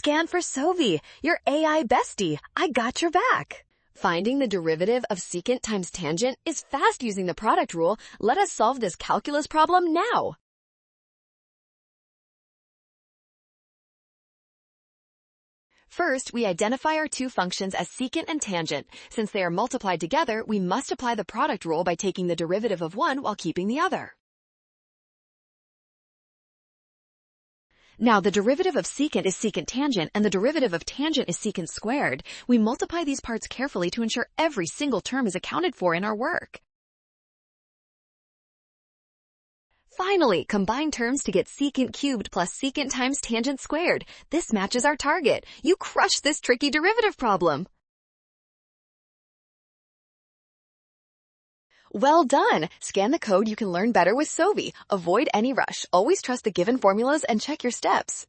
Scan for Sovi, your AI bestie. I got your back. Finding the derivative of secant times tangent is fast using the product rule. Let us solve this calculus problem now. First, we identify our two functions as secant and tangent. Since they are multiplied together, we must apply the product rule by taking the derivative of one while keeping the other. Now, the derivative of secant is secant tangent, and the derivative of tangent is secant squared. We multiply these parts carefully to ensure every single term is accounted for in our work. Finally, combine terms to get secant cubed plus secant times tangent squared. This matches our target. You crushed this tricky derivative problem. Well done! Scan the code. You can learn better with Sovi. Avoid any rush. Always trust the given formulas and check your steps.